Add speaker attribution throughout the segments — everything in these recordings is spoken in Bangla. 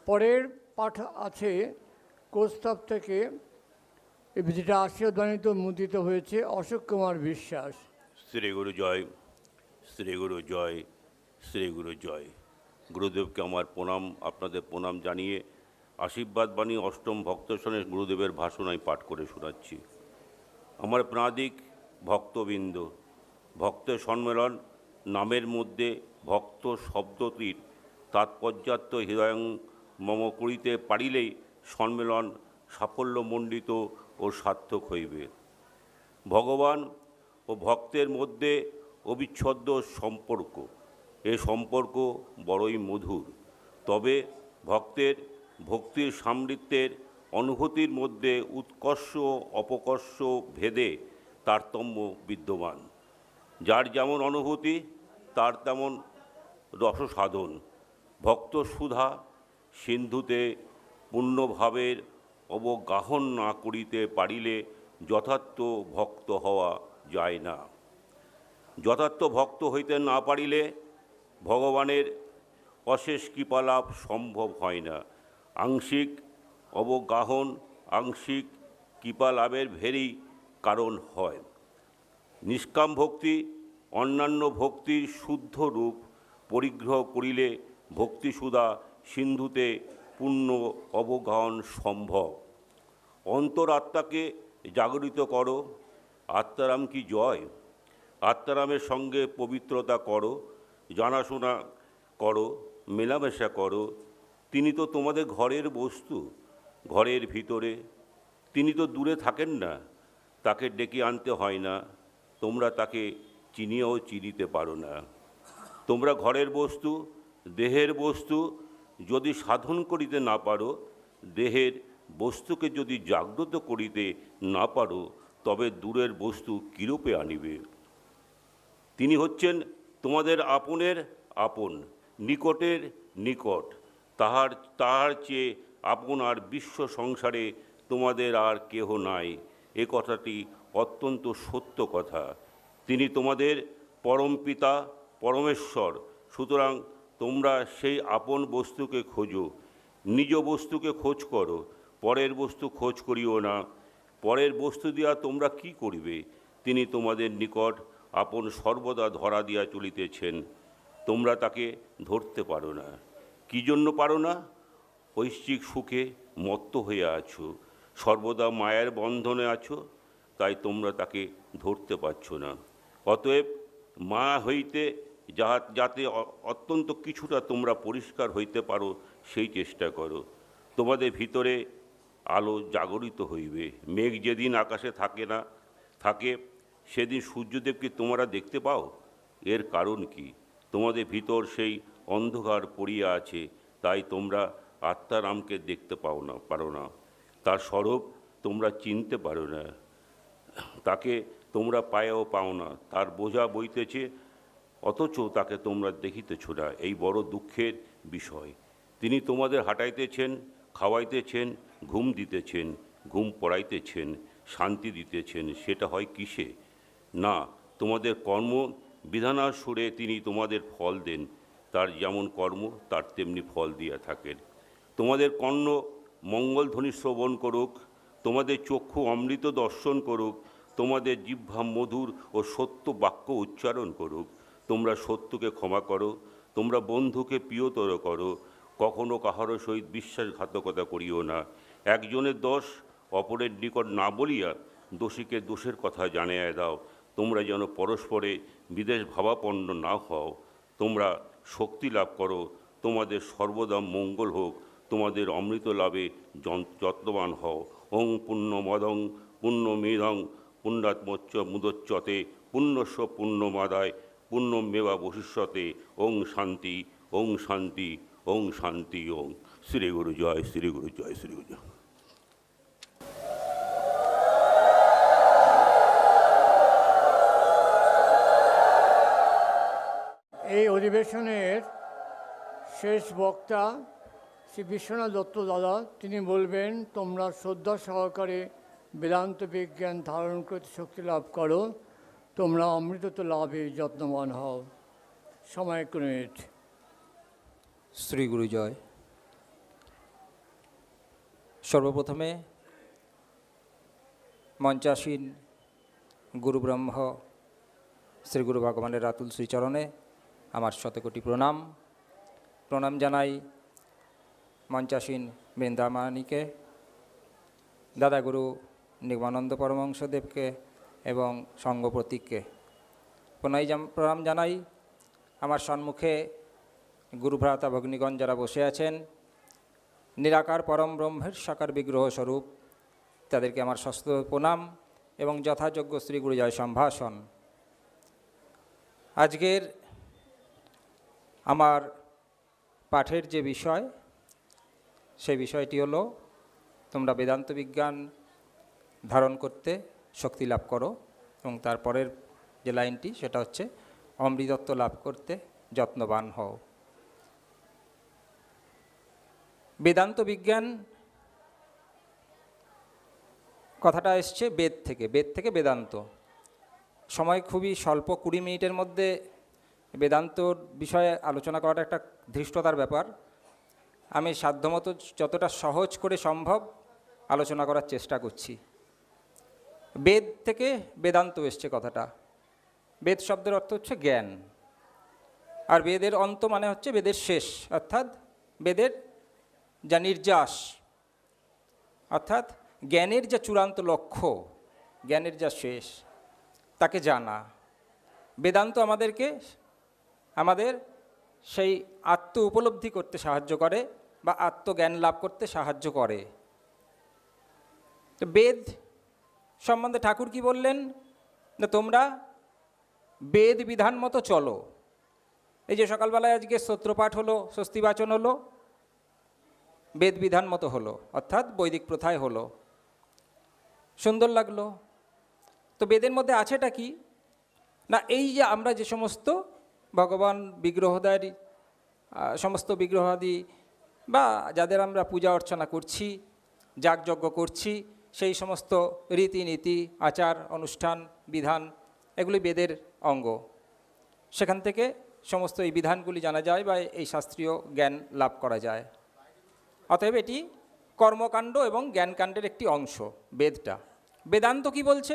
Speaker 1: পরের পাঠ আছে কোস্তাব থেকে, যেটা আশীর্বাদিত মুদ্রিত হয়েছে অশোক কুমার বিশ্বাস।
Speaker 2: শ্রী গুরু জয়, শ্রী গুরু জয়, শ্রী গুরু জয়। গুরুদেবকে আমার প্রণাম, আপনাদের প্রণাম জানিয়ে আশীর্বাদ বাণী অষ্টম ভক্তসনের গুরুদেবের ভাষণ আমি পাঠ করে শোনাচ্ছি। আমার প্রাণাদিক ভক্তবৃন্দ, ভক্তের সম্মেলন নামের মধ্যে ভক্ত শব্দটির তাৎপর্যার্থ হৃদয়ং মম করিতে পারিলেই সম্মেলন সাফল্যমণ্ডিত ও সার্থক হইবে। ভগবান ও ভক্তের মধ্যে অবিচ্ছেদ্য সম্পর্ক, এ সম্পর্ক বড়ই মধুর। তবে ভক্তের ভক্তির সামৃত্যের অনুভূতির মধ্যে উৎকর্ষ অপকর্ষ ভেদে তারতম্য বিদ্যমান। যার যেমন অনুভূতি তার তেমন রসসাধন। ভক্ত সুধা সিন্ধুতে পূর্ণভাবের অবগাহন না করিতে পারিলে যথার্থ ভক্ত হওয়া যায় না। যথার্থ ভক্ত হইতে না পারিলে ভগবানের অশেষ কৃপালাভ সম্ভব হয় না। আংশিক অবগাহন আংশিক কৃপালাভের ভেরই কারণ হয়। নিষ্কাম ভক্তি অন্যান্য ভক্তির শুদ্ধ রূপ পরিগ্রহ করিলে ভক্তিসুধা সিন্ধুতে পূর্ণ অবগাহন সম্ভব। অন্তরাত্মাকে জাগরিত করো, আত্মারাম কি জয়। আত্মারামের সঙ্গে পবিত্রতা করো, জানাশোনা করো, মেলামেশা করো। তিনি তো তোমাদের ঘরের বস্তু, ঘরের ভিতরে। তিনি তো দূরে থাকেন না, তাকে ডেকে আনতে হয় না। তোমরা তাকে চিনিয়েও চিনিতে পারো না। তোমরা ঘরের বস্তু, দেহের বস্তু যদি সাধন করিতে না পারো, দেহের বস্তুকে যদি জাগ্রত করিতে না পারো, তবে দূরের বস্তু কিরূপে আনিবে। তিনি হচ্ছেন তোমাদের আপনের আপন, নিকটের নিকট। তাহার চেয়ে আপন আর বিশ্ব সংসারে তোমাদের আর কেহ নাই। এ কথাটি অত্যন্ত সত্য কথা। তিনি তোমাদের পরম পিতা পরমেশ্বর। সুতরাং তোমরা সেই আপন বস্তুকে খোঁজো, নিজ বস্তুকে খোঁজ করো, পরের বস্তু খোঁজ করিও না। পরের বস্তু দিয়া তোমরা কি করিবে? তিনি তোমাদের নিকট আপন সর্বদা ধরা দিয়া চলিতেছেন, তোমরা তাকে ধরতে পারো না। কি জন্য পারো না? ঐশ্বিক সুখে মত্ত হয়ে আছো, সর্বদা মায়ের বন্ধনে আছো, তাই তোমরা তাকে ধরতে পারছো না। অতএব মা হইতে যাতে অত্যন্ত কিছুটা তোমরা পরিষ্কার হইতে পারো, সেই চেষ্টা করো। তোমাদের ভিতরে আলো জাগরিত হইবে। মেঘ যেদিন আকাশে থাকে সেদিন সূর্যদেবকে তোমরা দেখতে পাও। এর কারণ কি? তোমাদের ভিতর সেই অন্ধকার পড়িয়া আছে, তাই তোমরা আত্মারামকে দেখতে পারো না। তার স্বরূপ তোমরা চিনতে পারো না। তাকে তোমরা পায়েও পাও না। তার বোঝা বইতেছে, অথচ তাকে তোমরা দেখিতেছ না। এই বড় দুঃখের বিষয়। তিনি তোমাদের হাঁটাইতেছেন, খাওয়াইতেছেন, ঘুম দিতেছেন, ঘুম পড়াইতেছেন, শান্তি দিতেছেন। সেটা হয় কিসে? না, তোমাদের কর্ম বিধানাসুরে তিনি তোমাদের ফল দেন। তার যেমন কর্ম তার তেমনি ফল দিয়া থাকেন। তোমাদের কর্ণ মঙ্গলধ্বনি শ্রবণ করুক, তোমাদের চক্ষু অমৃত দর্শন করুক, তোমাদের জিহ্বা মধুর ও সত্য বাক্য উচ্চারণ করুক। তোমরা সত্যকে ক্ষমা করো, তোমরা বন্ধুকে প্রিয়তর করো, কখনো কাহারও সহিত বিশ্বাসঘাতকতা করিও না। একজনের দোষ অপরের নিকট না বলিয়া দোষীকে দোষের কথা জানিয়ে দাও। তোমরা যেন পরস্পরে বিদেশ ভাবাপন্ন না হও। তোমরা শক্তি লাভ করো, তোমাদের সর্বদা মঙ্গল হোক, তোমাদের অমৃত লাভে যত্নবান হও। ওং পুণ্যমদং পুণ্যমেদং পুণ্যাত্মোচ্চ মুদচ্যতে পুণ্যস্য পুণ্যমাদায় পুণ্যমেবা ভবিষ্যতে। ওং শান্তি, ওং শান্তি, ওং শান্তি। ওং শ্রী গুরু জয়, শ্রী গুরু জয়, শ্রী গুরু জয়।
Speaker 1: এই অধিবেশনের শেষ বক্তা শ্রী বিশ্বনাথ দত্ত দাদা, তিনি বলবেন, তোমরা শ্রদ্ধা সহকারে বেদান্ত বিজ্ঞান ধারণ করতে শক্তি লাভ করো, তোমরা অমৃতত্ব লাভে যত্নবান হও। সময় 1 মিনিট।
Speaker 3: শ্রী গুরু জয়। সর্বপ্রথমে মঞ্চাসীন গুরু ব্রহ্ম শ্রী গুরু ভগবানের রাতুল শ্রীচরণে আমার শতকোটি প্রণাম। প্রণাম জানাই মঞ্চাসীন বৃন্দামানিকে, দাদা গুরু নিগমানন্দ পরমহংসদেবকে এবং সঙ্গ প্রতীককে। প্রণাম জানাই আমার সম্মুখে গুরুভ্রাতা ভগ্নীগণ যারা বসে আছেন, নিরাকার পরম ব্রহ্মের সাকার বিগ্রহ স্বরূপ, তাদেরকে আমার সস্ত প্রণাম এবং যথাযোগ্য শ্রী গুরু জয় সম্ভাষণ। আজকের আমার পাঠের যে বিষয়, সেই বিষয়টি হলো তোমরা বেদান্ত বিজ্ঞান ধারণ করতে শক্তি লাভ করো, এবং তারপরের যে লাইনটি সেটা হচ্ছে অমৃতত্ব লাভ করতে যত্নবান হও। বেদান্ত বিজ্ঞান কথাটা এসছে বেদ থেকে বেদান্ত। সময় খুবই স্বল্প, 20 মিনিটের মধ্যে বেদান্তর বিষয়ে আলোচনা করাটা একটা ধৃষ্টতার ব্যাপার। আমি সাধ্যমতো যতটা সহজ করে সম্ভব আলোচনা করার চেষ্টা করছি। বেদ থেকে বেদান্ত এসছে কথাটা। বেদ শব্দের অর্থ হচ্ছে জ্ঞান, আর বেদের অন্ত মানে হচ্ছে বেদের শেষ, অর্থাৎ বেদের যা নির্যাস, অর্থাৎ জ্ঞানের যা চূড়ান্ত লক্ষ্য, জ্ঞানের যা শেষ, তাকে জানা। বেদান্ত আমাদেরকে আমাদের সেই আত্ম উপলব্ধি করতে সাহায্য করে বা আত্মজ্ঞান লাভ করতে সাহায্য করে। তো বেদ সম্বন্ধে ঠাকুর কি বললেন না, তোমরা বেদ বিধান মতো চলো। এই যে সকালবেলায় আজকে স্তোত্রপাঠ হলো, স্বস্তিবাচন হলো, বেদ বিধান মতো হলো, অর্থাৎ বৈদিক প্রথায় হলো। সুন্দর লাগলো। তো বেদের মধ্যে আছেটা কি না, এই যে আমরা যে সমস্ত ভগবান বিগ্রহদারি সমস্ত বিগ্রহাদি বা যাদের আমরা পূজা অর্চনা করছি, যাগযজ্ঞ করছি, সেই সমস্ত রীতিনীতি, আচার অনুষ্ঠান, বিধান, এগুলি বেদের অঙ্গ। সেখান থেকে সমস্ত এই বিধানগুলি জানা যায় বা এই শাস্ত্রীয় জ্ঞান লাভ করা যায়। অতএব এটি কর্মকাণ্ড এবং জ্ঞানকাণ্ডের একটি অংশ বেদটা। বেদান্ত কি বলছে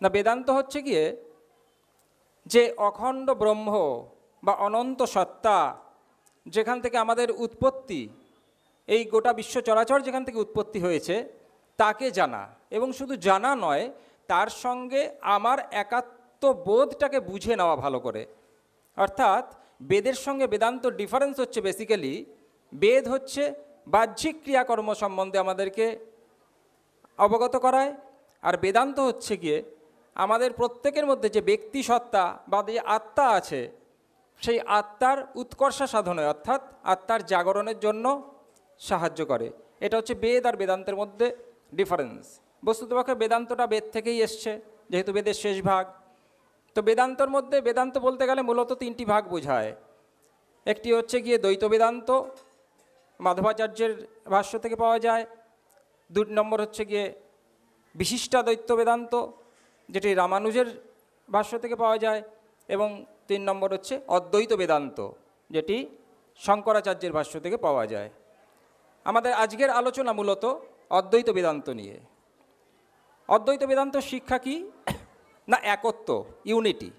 Speaker 3: না, বেদান্ত হচ্ছে গিয়ে যে অখণ্ড ব্রহ্ম বা অনন্ত সত্তা, যেখান থেকে আমাদের উৎপত্তি, এই গোটা বিশ্ব চরাচর যেখান থেকে উৎপত্তি হয়েছে, তাকে জানা। এবং শুধু জানা নয়, তার সঙ্গে আমার একাত্ম বোধটাকে বুঝে নেওয়া ভালো করে। অর্থাৎ বেদের সঙ্গে বেদান্ত ডিফারেন্স হচ্ছে বেসিক্যালি, বেদ হচ্ছে বাহ্যিক ক্রিয়াকর্ম সম্বন্ধে আমাদেরকে অবগত করায়, আর বেদান্ত হচ্ছে গিয়ে আমাদের প্রত্যেকের মধ্যে যে ব্যক্তি সত্তা বা যে আত্মা আছে, সেই আত্মার উৎকর্ষ সাধনে, অর্থাৎ আত্মার জাগরণের জন্য সাহায্য করে। এটা হচ্ছে বেদ আর বেদান্তের মধ্যে ডিফারেন্স। বস্তুতপক্ষে বেদান্তটা বেদ থেকেই এসছে, যেহেতু বেদের শেষ ভাগ। তো বেদান্তর মধ্যে বেদান্ত বলতে গেলে মূলত 3টি ভাগ বোঝায়। একটি হচ্ছে গিয়ে দ্বৈত বেদান্ত, মাধবাচার্যের ভাষ্য থেকে পাওয়া যায়। 2 নম্বর হচ্ছে গিয়ে বিশিষ্টাদ্বৈত বেদান্ত, যেটি রামানুজের ভাষ্য থেকে পাওয়া যায়। এবং 3 নম্বর হচ্ছে অদ্বৈত বেদান্ত, যেটি শঙ্করাচার্যের ভাষ্য থেকে পাওয়া যায়। আমাদের আজকের আলোচনা মূলত অদ্বৈত বেদান্ত নিয়ে। অদ্বৈত বেদান্ত শিক্ষা কি না, একত্ব, ইউনিটি,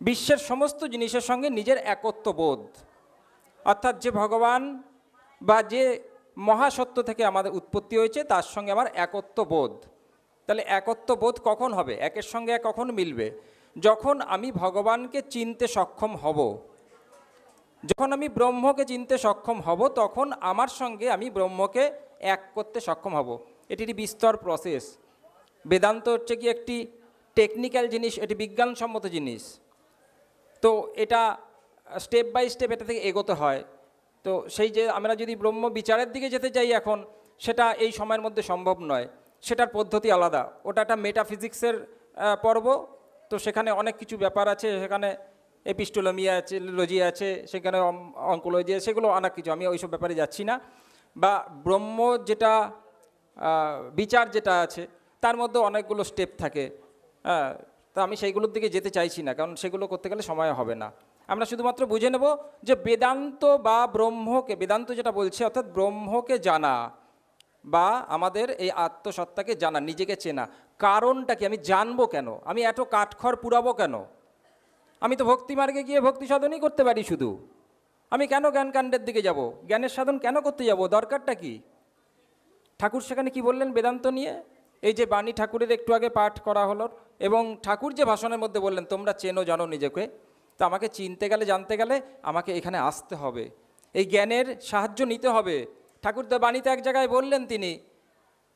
Speaker 3: বিশ্বের সমস্ত জিনিসের সঙ্গে নিজের একত্ব বোধ। অর্থাৎ যে ভগবান বা যে মহাসত্য থেকে আমাদের উৎপত্তি হয়েছে, তার সঙ্গে আমার একত্ব বোধ। তাহলে একত্ব বোধ কখন হবে, একের সঙ্গে এক কখন মিলবে? যখন আমি ভগবানকে চিনতে সক্ষম হব, যখন আমি ব্রহ্মকে চিনতে সক্ষম হব, তখন আমার সঙ্গে আমি ব্রহ্মকে এক করতে সক্ষম হব। এটি একটি বিস্তর প্রসেস। বেদান্ত হচ্ছে কি একটি টেকনিক্যাল জিনিস, এটি বিজ্ঞানসম্মত জিনিস। তো এটা স্টেপ বাই স্টেপ এটা থেকে এগোতে হয়। তো সেই যে আমরা যদি ব্রহ্ম বিচারের দিকে যেতে চাই এখন, সেটা এই সময়ের মধ্যে সম্ভব নয়। সেটার পদ্ধতি আলাদা। ওটা একটা মেটাফিজিক্সের পর্ব। তো সেখানে অনেক কিছু ব্যাপার আছে, সেখানে এপিস্টোলমি আছে, লজি আছে, সেখানে অঙ্কোলজি আছে, সেগুলো অনেক কিছু, আমি ওইসব ব্যাপারে যাচ্ছি না। বা ব্রহ্ম যেটা বিচার যেটা আছে, তার মধ্যে অনেকগুলো স্টেপ থাকে। তা আমি সেইগুলোর দিকে যেতে চাইছি না, কারণ সেগুলো করতে গেলে সময় হবে না। আমরা শুধুমাত্র বুঝে নেব যে বেদান্ত বা ব্রহ্মকে, বেদান্ত যেটা বলছে অর্থাৎ ব্রহ্মকে জানা, বা আমাদের এই আত্মসত্তাকে জানা, নিজেকে চেনা। কারণটা কি? আমি জানবো কেন? আমি এত কাঠখড় পুরাবো কেন? আমি তো ভক্তি মার্গে গিয়ে ভক্তি সাধনই করতে পারি শুধু। আমি কেন জ্ঞানকাণ্ডের দিকে যাব? জ্ঞানের সাধন কেন করতে যাব? দরকারটা কি? ঠাকুর সেখানে কি বললেন বেদান্ত নিয়ে? এই যে বাণী ঠাকুরের একটু আগে পাঠ করা হলো, এবং ঠাকুর যে ভাষণের মধ্যে বললেন তোমরা চেনো জানো নিজেকে, তো আমাকে চিনতে গেলে, জানতে গেলে আমাকে এখানে আসতে হবে, এই জ্ঞানের সাহায্য নিতে হবে। ঠাকুর তো বাণীতে এক জায়গায় বললেন তিনি,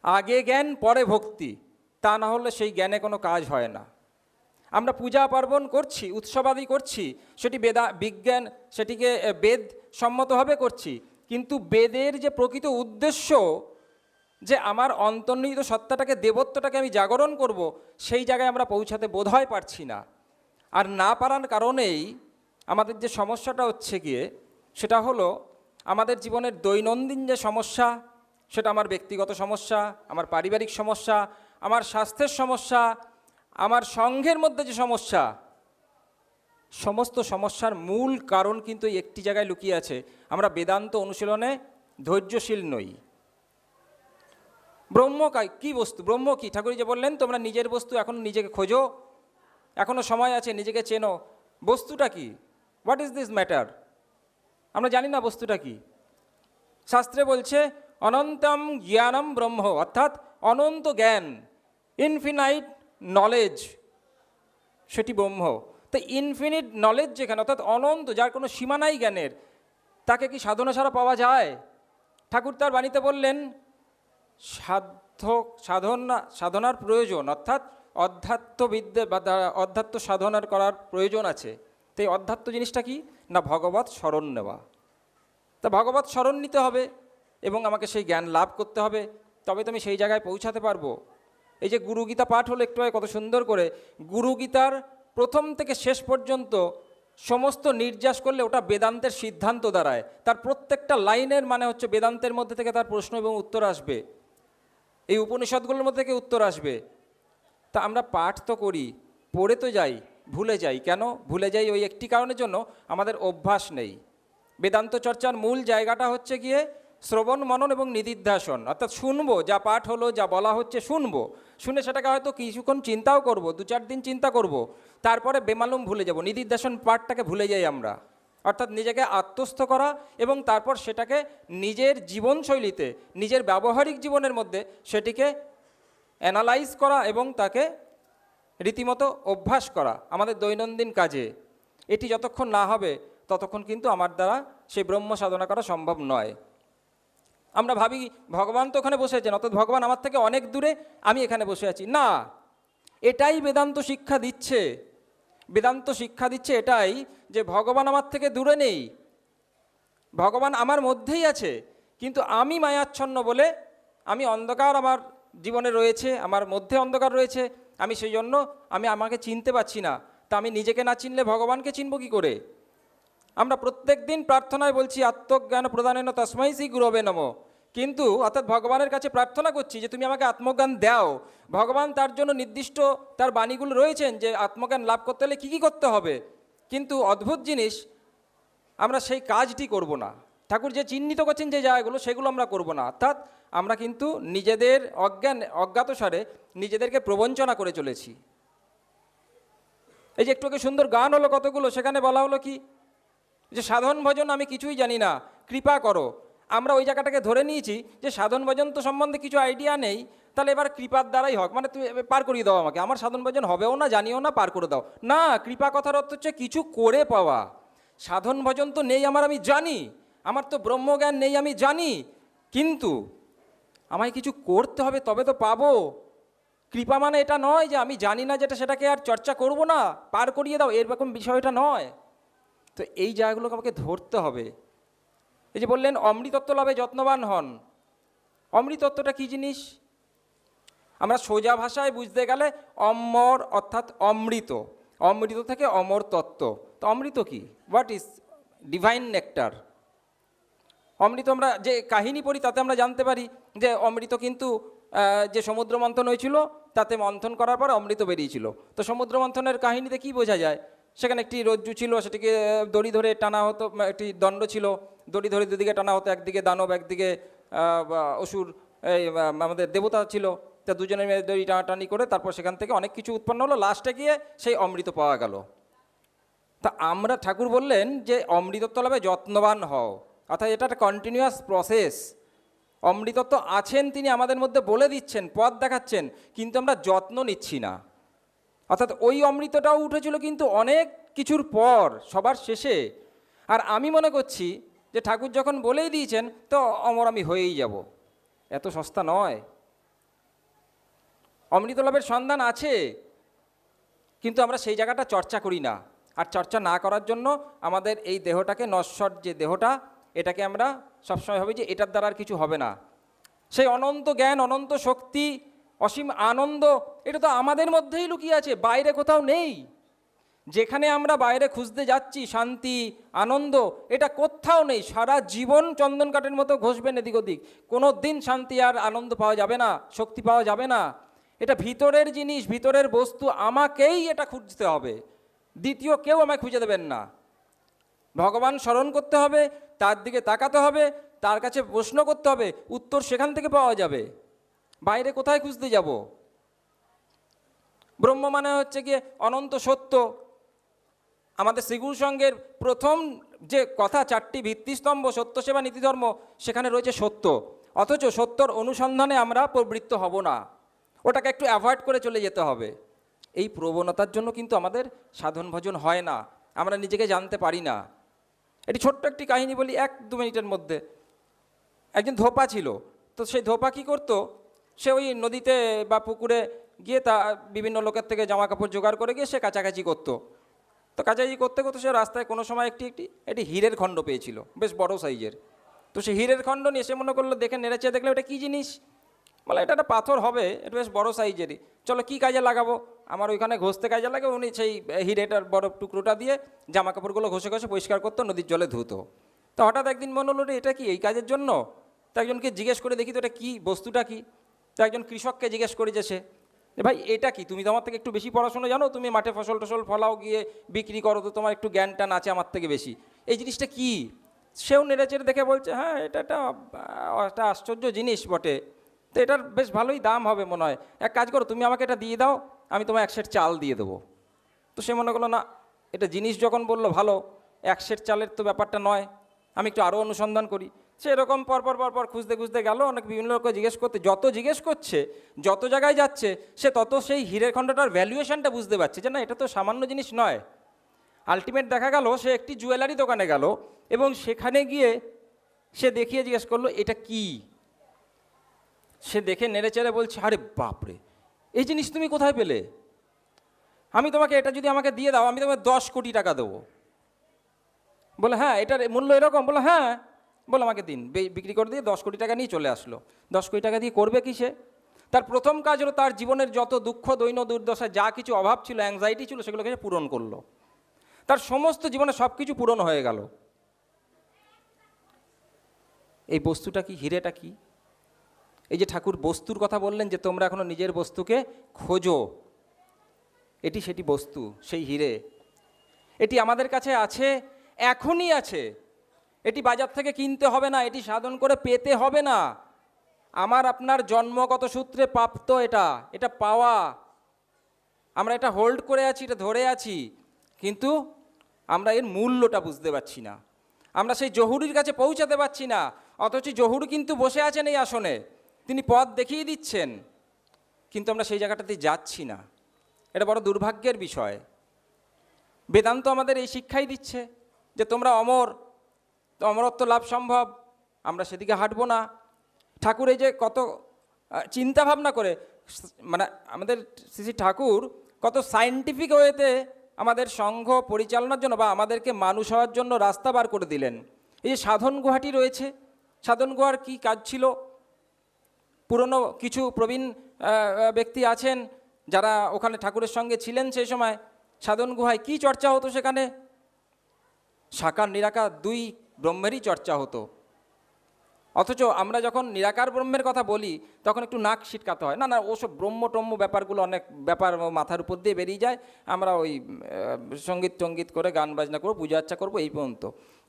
Speaker 3: আগে জ্ঞান পরে ভক্তি, তা না হলে সেই জ্ঞানে কোনো কাজ হয় না। আমরা পূজা পার্বণ করছি, উৎসবাদি করছি, সেটি বিজ্ঞান, সেটিকে বেদ সম্মতভাবে করছি, কিন্তু বেদের যে প্রকৃত উদ্দেশ্য, যে আমার অন্তর্নিহিত সত্তাটাকে, দেবত্বটাকে আমি জাগরণ করব, সেই জায়গায় আমরা পৌঁছাতে বোধহয় পারছি না। আর না পারার কারণেই আমাদের যে সমস্যাটা হচ্ছে গিয়ে, সেটা হলো আমাদের জীবনের দৈনন্দিন যে সমস্যা, সেটা আমার ব্যক্তিগত সমস্যা, আমার পারিবারিক সমস্যা, আমার স্বাস্থ্যের সমস্যা, আমার সংঘের মধ্যে যে সমস্যা, সমস্ত সমস্যার মূল কারণ কিন্তু একটি জায়গায় লুকিয়ে আছে। আমরা বেদান্ত অনুশীলনে ধৈর্যশীল নই। ব্রহ্ম কি বস্তু? ব্রহ্ম কি? ঠাকুর যে বললেন তোমরা নিজের বস্তু এখনো নিজেকে খোঁজো, এখনো সময় আছে, নিজেকে চেনো। বস্তুটা কি? What is this matter? আমরা জানি না বস্তুটা কি। শাস্ত্রে বলছে অনন্তম জ্ঞানম ব্রহ্ম, অর্থাৎ অনন্ত জ্ঞান, ইনফিনাইট নলেজ, সেটি ব্রহ্ম। তো ইনফিনিট নলেজ যেখানে, অর্থাৎ অনন্ত, যার কোনো সীমা নাই জ্ঞানের, তাকে কি সাধনা ছাড়া পাওয়া যায়? ঠাকুর তার বাণীতে বললেন সাধনার প্রয়োজন, অর্থাৎ অধ্যাত্মবিদ্যা বা অধ্যাত্ম সাধনার করার প্রয়োজন আছে। তো এই অধ্যাত্ম জিনিসটা কি না? ভগবৎ স্মরণ নেওয়া। তা ভগবৎ স্মরণ নিতে হবে এবং আমাকে সেই জ্ঞান লাভ করতে হবে, তবে তো আমি সেই জায়গায় পৌঁছাতে পারবো। এই যে গুরুগীতা পাঠ হলো একটু আগে কত সুন্দর করে, গুরুগীতার প্রথম থেকে শেষ পর্যন্ত সমস্ত নির্যাস করলে ওটা বেদান্তের সিদ্ধান্ত দাঁড়ায়। তার প্রত্যেকটা লাইনের মানে হচ্ছে বেদান্তের মধ্যে থেকে তার প্রশ্ন এবং উত্তর আসবে, এই উপনিষদগুলোর মধ্যে থেকে উত্তর আসবে। তা আমরা পাঠ তো করি, পড়ে তো যাই, ভুলে যাই। কেন ভুলে যাই? ওই একটি কারণের জন্য, আমাদের অভ্যাস নেই। বেদান্ত চর্চার মূল জায়গাটা হচ্ছে গিয়ে শ্রবণ, মনন এবং নিদিধ্যাসন, অর্থাৎ শুনবো, যা পাঠ হলো, যা বলা হচ্ছে শুনবো, শুনে সেটাকে হয়তো কিছুক্ষণ চিন্তাও করব, 2-4 দিন চিন্তা করব, তারপরে বেমালুম ভুলে যাব। নিদিধ্যাসন পাঠটাকে ভুলে যাই আমরা, অর্থাৎ নিজেকে আত্মস্থ করা এবং তারপর সেটাকে নিজের জীবনশৈলীতে, নিজের ব্যবহারিক জীবনের মধ্যে সেটিকে অ্যানালাইজ করা এবং তাকে রীতিমতো অভ্যাস করা আমাদের দৈনন্দিন কাজে। এটি যতক্ষণ না হবে ততক্ষণ কিন্তু আমার দ্বারা সেই ব্রহ্ম সাধনা করা সম্ভব নয়। আমরা ভাবি ভগবান তো ওখানে বসে আছেন, অর্থাৎ ভগবান আমার থেকে অনেক দূরে, আমি এখানে বসে আছি। না, এটাই বেদান্ত শিক্ষা দিচ্ছে। বেদান্ত শিক্ষা দিচ্ছে এটাই, যে ভগবান আমার থেকে দূরে নেই, ভগবান আমার মধ্যেই আছে, কিন্তু আমি মায়াচ্ছন্ন বলে, আমি অন্ধকার আমার জীবনে রয়েছে, আমার মধ্যে অন্ধকার রয়েছে, আমি সেই জন্য আমাকে চিনতে পারছি না। তা আমি নিজেকে না চিনলে ভগবানকে চিনব কি করে? আমরা প্রত্যেক দিন প্রার্থনায় বলছি আত্মজ্ঞান প্রদানেন তস্মাই শ্রী গুরবে নমঃ, কিন্তু অর্থাৎ ভগবানের কাছে প্রার্থনা করছি যে তুমি আমাকে আত্মজ্ঞান দাও। ভগবান তার জন্য নির্দিষ্ট তার বাণীগুলো রয়েছেন যে আত্মজ্ঞান লাভ করতে হলে কী কী করতে হবে, কিন্তু অদ্ভুত জিনিস, আমরা সেই কাজটি করব না। ঠাকুর যে চিহ্নিত করছেন যে জায়গাগুলো, সেগুলো আমরা করব না। অর্থাৎ আমরা কিন্তু নিজেদের অজ্ঞাতসারে নিজেদেরকে প্রবঞ্চনা করে চলেছি। এই যে একটু আগে সুন্দর গান হলো কতগুলো, সেখানে বলা হলো কি যে সাধন ভজন আমি কিছুই জানি না, কৃপা করো। আমরা ওই জায়গাটাকে ধরে নিয়েছি যে সাধন ভজন তো সম্বন্ধে কিছু আইডিয়া নেই, তাহলে এবার কৃপার দ্বারাই হোক, মানে তুমি পার করিয়ে দাও আমাকে, আমার সাধন ভজন হবেও না, জানিও না, পার করে দাও। না, কৃপা কথার অর্থ হচ্ছে কিছু করে পাওয়া। সাধন ভজন তো নেই আমার, আমি জানি, আমার তো ব্রহ্মজ্ঞান নেই, আমি জানি, কিন্তু আমায় কিছু করতে হবে, তবে তো পাবো। কৃপা মানে এটা নয় যে আমি জানি না যেটা, সেটাকে আর চর্চা করব না, পার করিয়ে দাও, এরকম বিষয়টা নয়। তো এই জায়গাগুলোকে আমাকে ধরতে হবে। এই যে বললেন অমৃতত্ব লাভে যত্নবান হন, অমৃতত্বটা কী জিনিস? আমরা সোজা ভাষায় বুঝতে গেলে অমর অর্থাৎ অমৃত, অমৃত থেকে অমর তত্ত্ব। তো অমৃত কি? What is divine nectar? অমৃত আমরা যে কাহিনী পড়ি তাতে আমরা জানতে পারি যে অমৃত কিন্তু যে সমুদ্র মন্থন হয়েছিল তাতে মন্থন করার পর অমৃত বেরিয়েছিল। তো সমুদ্র মন্থনের কাহিনীতে কি বোঝা যায়? সেখানে একটি রজ্জু ছিল, সেটিকে দড়ি ধরে টানা হতো, একটি দণ্ড ছিল, দড়ি ধরে দুদিকে টানা হতো, একদিকে দানব একদিকে অসুর এই আমাদের দেবতা ছিল, তা দুজনে মিলে দড়ি টানাটানি করে তারপর সেখান থেকে অনেক কিছু উৎপন্ন হলো, লাস্টে গিয়ে সেই অমৃত পাওয়া গেল। তা আমরা ঠাকুর বললেন যে অমৃতত্ব লাভে যত্নবান হও, অর্থাৎ এটা একটা কন্টিনিউয়াস প্রসেস। অমৃতত্ব আছেন, তিনি আমাদের মধ্যে বলে দিচ্ছেন, পথ দেখাচ্ছেন, কিন্তু আমরা যত্ন নিচ্ছি না। অর্থাৎ ওই অমৃতটাও উঠেছিল কিন্তু অনেক কিছুর পর, সবার শেষে। আর আমি মনে করছি যে ঠাকুর যখন বলেই দিয়েছেন তো অমর আমি হয়েই যাব, এত সস্তা নয়। অমৃত লাভের সন্ধান আছে, কিন্তু আমরা সেই জায়গাটা চর্চা করি না। আর চর্চা না করার জন্য আমাদের এই দেহটাকে, নশ্বর যে দেহটা, এটাকে আমরা সবসময় ভাবি যে এটার দ্বারা আর কিছু হবে না। সেই অনন্ত জ্ঞান, অনন্ত শক্তি, অসীম আনন্দ, এটা তো আমাদের মধ্যেই লুকিয়ে আছে, বাইরে কোথাও নেই। যেখানে আমরা বাইরে খুঁজতে যাচ্ছি শান্তি, আনন্দ, এটা কোথাও নেই। সারা জীবন চন্দন কাঠের মতো ঘষবেন এদিক ওদিক, কোনো দিন শান্তি আর আনন্দ পাওয়া যাবে না, শক্তি পাওয়া যাবে না। এটা ভিতরের জিনিস, ভিতরের বস্তু, আমাকেই এটা খুঁজতে হবে, দ্বিতীয় কেউ আমায় খুঁজে দেবেন না। ভগবান স্মরণ করতে হবে, তার দিকে তাকাতে হবে, তার কাছে প্রশ্ন করতে হবে, উত্তর সেখান থেকে পাওয়া যাবে। বাইরে কোথায় খুঁজতে যাব? ব্রহ্ম মানে হচ্ছে গিয়ে অনন্ত সত্য। আমাদের শ্রীগুরু সঙ্গের প্রথম যে কথা, 4টি ভিত্তিস্তম্ভ, সত্য, সেবা, নীতিধর্ম, সেখানে রয়েছে সত্য। অথচ সত্যর অনুসন্ধানে আমরা প্রবৃত্ত হব না, ওটাকে একটু অ্যাভয়েড করে চলে যেতে হবে। এই প্রবণতার জন্য কিন্তু আমাদের সাধন ভজন হয় না, আমরা নিজেকে জানতে পারি না। এটি ছোট্ট একটি কাহিনী বলি, 1-2 মিনিটের মধ্যে। একজন ধোপা ছিল, তো সেই ধোপা কী করতো, সে ওই নদীতে বা পুকুরে গিয়ে তা বিভিন্ন লোকের থেকে জামা কাপড় জোগাড় করে গিয়ে সে কাছাকাছি করতো। তো কাছাকাছি করতে করতে সে রাস্তায় কোনো সময় একটি হীরের খণ্ড পেয়েছিল, বেশ বড় সাইজের। তো সে হীরের খণ্ড নিয়ে সে মনে করলো, দেখে নেড়েচে দেখলো এটা কী জিনিস, বলে এটা একটা পাথর হবে, এটা বেশ বড় সাইজেরই, চলো কী কাজে লাগাবো, আমার ওইখানে ঘষতে কাজে লাগে। উনি সেই হীরেটার বড় টুকরোটা দিয়ে জামা কাপড়গুলো ঘষে ঘষে পরিষ্কার করতো, নদীর জলে ধুতো। তো হঠাৎ একদিন মনে হলো এটা কি, এই কাজের জন্য। তো একজনকে জিজ্ঞেস করে দেখি তো এটা কী, বস্তুটা কী। তো একজন কৃষককে জিজ্ঞেস করে যে সে, ভাই এটা কি, তুমি তো আমার থেকে একটু বেশি পড়াশোনা জানো, তুমি মাঠে ফসল টসল ফলাও, গিয়ে বিক্রি করো, তো তোমার একটু জ্ঞান টান আছে আমার থেকে বেশি, এই জিনিসটা কি? সেও নেড়েচেড়ে দেখে বলছে, হ্যাঁ এটা একটা আশ্চর্য জিনিস বটে, তো এটার বেশ ভালোই দাম হবে মনে হয়, এক কাজ করো তুমি আমাকে এটা দিয়ে দাও, আমি তোমায় 1 সের চাল দিয়ে দেবো। তো সে মনে করলো না, এটা জিনিস যখন বললো ভালো, 1 সের চালের তো ব্যাপারটা নয়, আমি একটু আরও অনুসন্ধান করি। সে এরকম পরপর খুঁজতে খুঁজতে গেল, অনেক বিভিন্ন লোককে জিজ্ঞেস করতে, যত জিজ্ঞেস করছে, যত জায়গায় যাচ্ছে, সে তত সেই হীরের খণ্ডটার ভ্যালুয়েশনটা বুঝতে পারছে যে না, এটা তো সামান্য জিনিস নয়। আলটিমেট দেখা গেল সে একটি জুয়েলারি দোকানে গেল এবং সেখানে গিয়ে সে দেখিয়ে জিজ্ঞেস করলো এটা কি। সে দেখে নেড়েচেড়ে বলছে, আরে বাপরে, এই জিনিস তুমি কোথায় পেলে? আমি তোমাকে এটা যদি আমাকে দিয়ে দাও, আমি তোমাকে 10 কোটি টাকা দেবো। বলে হ্যাঁ, এটার মূল্য এরকম? বলে হ্যাঁ। বলে আমাকে দিন, বিক্রি করে দিয়ে 10 কোটি টাকা নিয়ে চলে আসলো। 10 কোটি টাকা দিয়ে করবে কি সে? তার প্রথম কাজ হলো তার জীবনের যত দুঃখ, দৈন্য, দুর্দশা, যা কিছু অভাব ছিল, অ্যাংজাইটি ছিল, সেগুলোকে সে পূরণ করলো। তার সমস্ত জীবনে সব কিছু পূরণ হয়ে গেল। এই বস্তুটা কি, হীরেটা কি? এই যে ঠাকুর বস্তুর কথা বললেন যে তোমরা এখনো নিজের বস্তুকে খোঁজো, এটি সেটি বস্তু, সেই হীরে। এটি আমাদের কাছে আছে, এখনই আছে। এটি বাজার থেকে কিনতে হবে না, এটি সাধন করে পেতে হবে না। আমার আপনার জন্মগত সূত্রে প্রাপ্ত এটা পাওয়া। আমরা এটা হোল্ড করে আছি, এটা ধরে আছি, কিন্তু আমরা এর মূল্যটা বুঝতে পারছি না। আমরা সেই জহুরির কাছে পৌঁছাতে পারছি না, অথচ জহুরি কিন্তু বসে আছেন এই আসনে, তিনি পথ দেখিয়ে দিচ্ছেন, কিন্তু আমরা সেই জায়গাটাতে যাচ্ছি না। এটা বড় দুর্ভাগ্যের বিষয়। বেদান্ত আমাদের এই শিক্ষাই দিচ্ছে যে তোমরা অমর, অমরত্ব লাভ সম্ভব, আমরা সেদিকে হাঁটবো না। ঠাকুর এই যে কত চিন্তা ভাবনা করে, মানে আমাদের শ্রী ঠাকুর কত সায়েন্টিফিক ওয়েতে আমাদের সংঘ পরিচালনার জন্য বা আমাদেরকে মানুষ হওয়ার জন্য রাস্তা বার করে দিলেন। এই যে সাধন গুহাটি রয়েছে, সাধন গুহার কী কাজ ছিল? পুরনো কিছু প্রবীণ ব্যক্তি আছেন যারা ওখানে ঠাকুরের সঙ্গে ছিলেন সেই সময়। সাধন গুহায় কী চর্চা হতো? সেখানে সাকার নিরাকার 2 ব্রহ্মেরই চর্চা হতো। অথচ আমরা যখন নিরাকার ব্রহ্মের কথা বলি তখন একটু নাক ছিটকাতে হয়, না ওসব ব্রহ্ম টম্ম ব্যাপারগুলো অনেক ব্যাপার মাথার উপর দিয়ে বেরিয়ে যায়, আমরা ওই সঙ্গীত করে গান বাজনা করবো, পূজা আর্চা করবো, এই পর্যন্ত।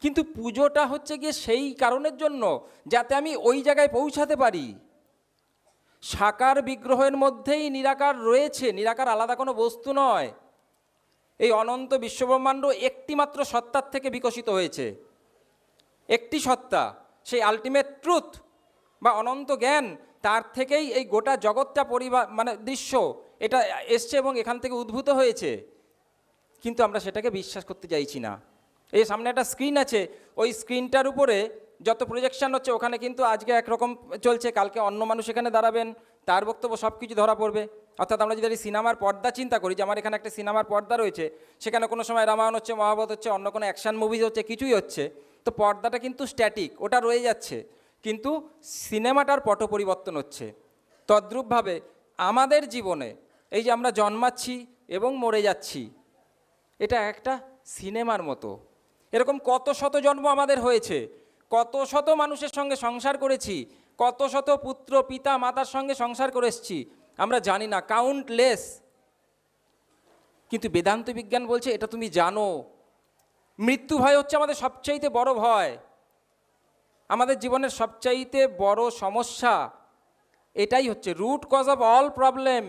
Speaker 3: কিন্তু পুজোটা হচ্ছে গিয়ে সেই কারণের জন্য যাতে আমি ওই জায়গায় পৌঁছাতে পারি। সাকার বিগ্রহের মধ্যেই নিরাকার রয়েছে, নিরাকার আলাদা কোনো বস্তু নয়। এই অনন্ত বিশ্বব্রহ্মাণ্ড একটি মাত্র সত্তার থেকে বিকশিত হয়েছে, একটি সত্তা, সেই আলটিমেট ট্রুথ বা অনন্ত জ্ঞান, তার থেকেই এই গোটা জগৎটা মানে দৃশ্য এটা এসছে এবং এখান থেকে উদ্ভূত হয়েছে। কিন্তু আমরা সেটাকে বিশ্বাস করতে চাইছি না। এই সামনে একটা স্ক্রিন আছে, ওই স্ক্রিনটার উপরে যত প্রজেকশন হচ্ছে ওখানে কিন্তু আজকে একরকম চলছে, কালকে অন্য মানুষ এখানে দাঁড়াবেন, তার বক্তব্য সব কিছু ধরা পড়বে। অর্থাৎ আমরা যদি সিনেমার পর্দা চিন্তা করি, যে আমার এখানে একটা সিনেমার পর্দা রয়েছে, সেখানে কোনো সময় রামায়ণ হচ্ছে, মহাভারত হচ্ছে, অন্য কোনো অ্যাকশন মুভি হচ্ছে, কিছুই হচ্ছে, তো পর্দাটা কিন্তু স্ট্যাটিক, ওটা রয়ে যাচ্ছে, কিন্তু সিনেমাটার পট পরিবর্তন হচ্ছে। তদ্রূপভাবে আমাদের জীবনে এই যে আমরা জন্মাচ্ছি এবং মরে যাচ্ছি, এটা একটা সিনেমার মতো। এরকম কত শত জন্ম আমাদের হয়েছে, কত শত মানুষের সঙ্গে সংসার করেছি, কত শত পুত্র পিতা মাতার সঙ্গে সংসার করে এসেছি, আমরা জানি না, কাউন্টলেস। কিন্তু বেদান্ত বিজ্ঞান বলছে এটা তুমি জানো। মৃত্যু ভয় হচ্ছে আমাদের সবচাইতে বড় ভয়, আমাদের জীবনের সবচাইতে বড় সমস্যা এটাই হচ্ছে root cause of all problem.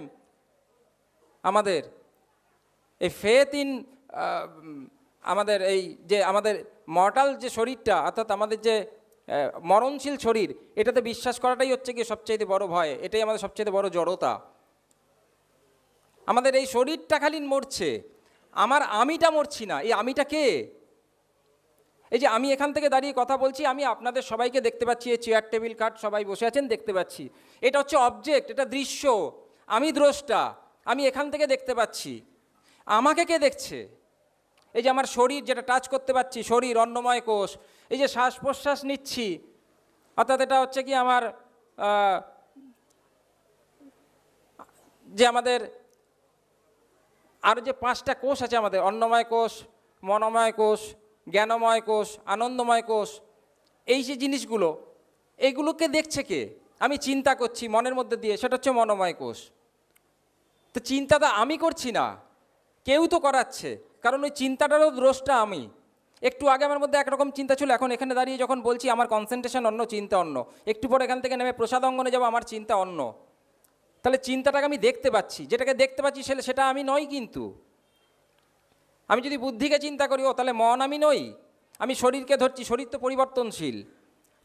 Speaker 3: আমাদের এই ফেথ ইন আমাদের এই যে আমাদের মর্টাল যে শরীরটা, অর্থাৎ আমাদের যে মরণশীল শরীর, এটাতে বিশ্বাস করাটাই হচ্ছে কি সবচাইতে বড় ভয়, এটাই আমাদের সবচাইতে বড় জড়তা। আমাদের এই শরীরটা খালি মরছে, আমার আমিটা মরছি না। এই আমিটা কে? এই যে আমি এখান থেকে দাঁড়িয়ে কথা বলছি, আমি আপনাদের সবাইকে দেখতে পাচ্ছি, এই চেয়ার টেবিল কাঠ সবাই বসে আছেন দেখতে পাচ্ছি, এটা হচ্ছে অবজেক্ট, এটা দৃশ্য, আমি দ্রষ্টা, আমি এখান থেকে দেখতে পাচ্ছি। আমাকে কে দেখছে? এই যে আমার শরীর যেটা টাচ করতে পারছি, শরীর, অন্নময় কোষ, এই যে শ্বাস প্রশ্বাস নিচ্ছি, অর্থাৎ এটা হচ্ছে কি আমার যে আমাদের আরও যে 5টা কোষ আছে আমাদের, অন্নময় কোষ, মনোময় কোষ, জ্ঞানময় কোষ, আনন্দময় কোষ, এই যে জিনিসগুলো, এগুলোকে দেখছে কে? আমি চিন্তা করছি মনের মধ্যে দিয়ে, সেটা হচ্ছে মনোময় কোষ। তো চিন্তাটা আমি করছি না, কেউ তো করাচ্ছে, কারণ ওই চিন্তাটারও দ্রষ্টা আমি। একটু আগে আমার মধ্যে একরকম চিন্তা ছিল, এখন এখানে দাঁড়িয়ে যখন বলছি আমার কনসেন্ট্রেশন অন্য, চিন্তা অন্য, একটু পরে এখান থেকে নেমে প্রসাদ অঙ্গনে যাবো, আমার চিন্তা অন্য। তাহলে চিন্তাটাকে আমি দেখতে পাচ্ছি, যেটাকে দেখতে পাচ্ছি সেটা আমি নই। কিন্তু আমি যদি বুদ্ধিকে চিন্তা করি, ও তাহলে মন আমি নই, আমি শরীরকে ধরছি, শরীর তো পরিবর্তনশীল।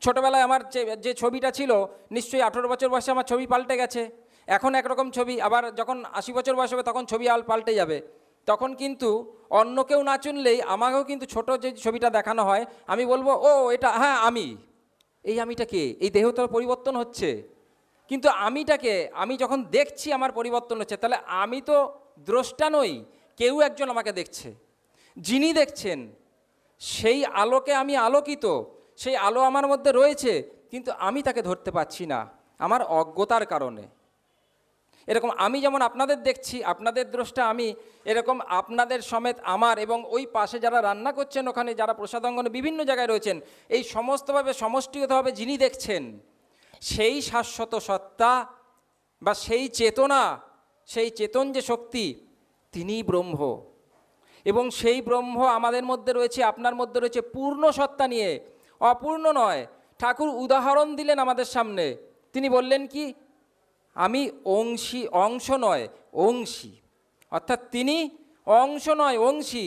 Speaker 3: ছোটোবেলায় আমার যে ছবিটা ছিল, নিশ্চয়ই 18 বছর বয়সে আমার ছবি পাল্টে গেছে, এখন একরকম ছবি, আবার যখন 80 বছর বয়স হবে তখন ছবি পাল্টে যাবে। তখন কিন্তু অন্য কেউ না চুনলেই আমাকেও কিন্তু ছোট যে ছবিটা দেখানো হয়, আমি বলবো ও এটা হ্যাঁ আমি। এই আমিটা কে? এই দেহ তো পরিবর্তন হচ্ছে, কিন্তু আমিটাকে আমি যখন দেখছি আমার পরিবর্তন হচ্ছে, তাহলে আমি তো দ্রষ্টা নই, কেউ একজন আমাকে দেখছে। যিনি দেখছেন সেই আলোকে আমি আলোকিত, সেই আলো আমার মধ্যে রয়েছে, কিন্তু আমি তাকে ধরতে পারছি না আমার অজ্ঞতার কারণে। এরকম আমি যেমন আপনাদের দেখছি, আপনাদের দ্রষ্টা আমি, এরকম আপনাদের সমেত আমার, এবং ওই পাশে যারা রান্না করছেন, ওখানে যারা প্রসাদাঙ্গনে বিভিন্ন জায়গায় রয়েছেন, এই সমস্তভাবে সমষ্টিগতভাবে যিনি দেখছেন, সেই শাশ্বত সত্তা বা সেই চেতনা, সেই চেতন যে শক্তি, তিনিই ব্রহ্ম। এবং সেই ব্রহ্ম আমাদের মধ্যে রয়েছে, আপনার মধ্যে রয়েছে, পূর্ণ সত্তা নিয়ে, অপূর্ণ নয়। ঠাকুর উদাহরণ দিলেন আমাদের সামনে, তিনি বললেন কি, আমি অংশী, অংশ নয় অংশী, অর্থাৎ তিনি অংশ নয় অংশী।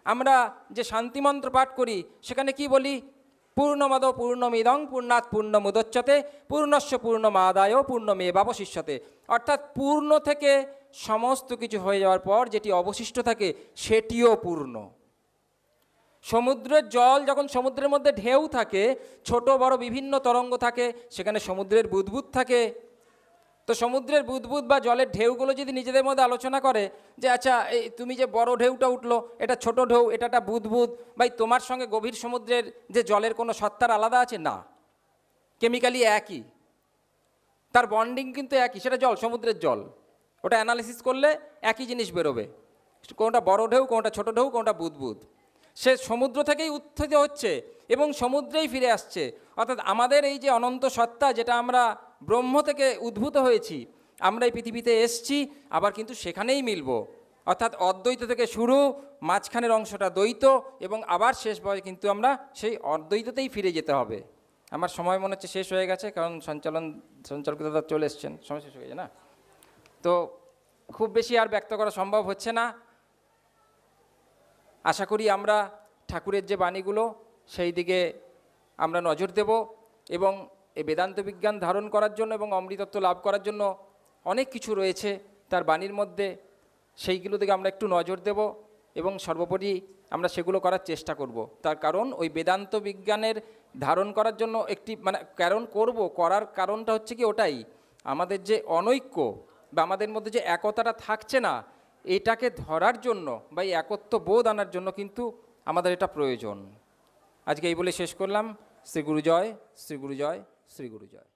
Speaker 3: আমরা যে শান্তিমন্ত্র পাঠ করি সেখানে কি বলি? পূর্ণমদ পূর্ণমিদং পূর্ণাৎ পূর্ণমুদচ্যতে পূর্ণস্য পূর্ণমাদায় পূর্ণমেবাবশিষ্যতে। অর্থাৎ পূর্ণ থেকে সমস্ত কিছু হয়ে যাওয়ার পর যেটি অবশিষ্ট থাকে সেটিও পূর্ণ। সমুদ্রের জল, যখন সমুদ্রের মধ্যে ঢেউ থাকে, ছোট বড় বিভিন্ন তরঙ্গ থাকে, সেখানে সমুদ্রের বুদবুদ থাকে। তো সমুদ্রের বুদবুদ বা জলের ঢেউগুলো যদি নিজেদের মধ্যে আলোচনা করে যে আচ্ছা এই তুমি যে বড় ঢেউটা উঠলো, এটা ছোট ঢেউ, এটা একটা বুদবুদ, ভাই তোমার সঙ্গে গভীর সমুদ্রের যে জলের কোনো সত্তার আলাদা আছে? না, কেমিক্যালি একই, তার বন্ডিং কিন্তু একই, সেটা জল, সমুদ্রের জল। ওটা অ্যানালিসিস করলে একই জিনিস বেরোবে, কোনটা বড় ঢেউ, কোনটা ছোট ঢেউ, কোনটা বুদবুদ। সে সমুদ্র থেকেই উত্থিত হচ্ছে এবং সমুদ্রেই ফিরে আসছে। অর্থাৎ আমাদের এই যে অনন্ত সত্তা, যেটা আমরা ব্রহ্ম থেকে উদ্ভূত হয়েছি, আমরা এই পৃথিবীতে এসছি, আবার কিন্তু সেখানেই মিলব। অর্থাৎ অদ্বৈত থেকে শুরু, মাঝখানের অংশটা দ্বৈত, এবং আবার শেষ পর্যায়ে কিন্তু আমরা সেই অদ্বৈততেই ফিরে যেতে হবে। আমার সময় মনে হচ্ছে শেষ হয়ে গেছে, কারণ সঞ্চালক দাদা চলে এসছেন, সময় শেষ হয়ে গেছে না? তো খুব বেশি আর ব্যক্ত করা সম্ভব হচ্ছে না। আশা করি আমরা ঠাকুরের যে বাণীগুলো সেই দিকে আমরা নজর দেব, এবং এই বেদান্ত বিজ্ঞান ধারণ করার জন্য এবং অমৃতত্ব লাভ করার জন্য অনেক কিছু রয়েছে তার বাণীর মধ্যে, সেইগুলো দিকে আমরা একটু নজর দেব এবং সর্বোপরি আমরা সেগুলো করার চেষ্টা করব। তার কারণ ওই বেদান্ত বিজ্ঞানের ধারণ করার জন্য একটি করার কারণটা হচ্ছে কি, ওটাই আমাদের যে অনৈক্য বা আমাদের মধ্যে যে একতাটা থাকছে না, এটাকে ধরার জন্য বা এই একত্ব বোধ আনার জন্য কিন্তু আমাদের এটা প্রয়োজন। আজকে এই বলে শেষ করলাম। শ্রী গুরু জয়, শ্রী গুরু জয়, শ্রী গুরু জয়।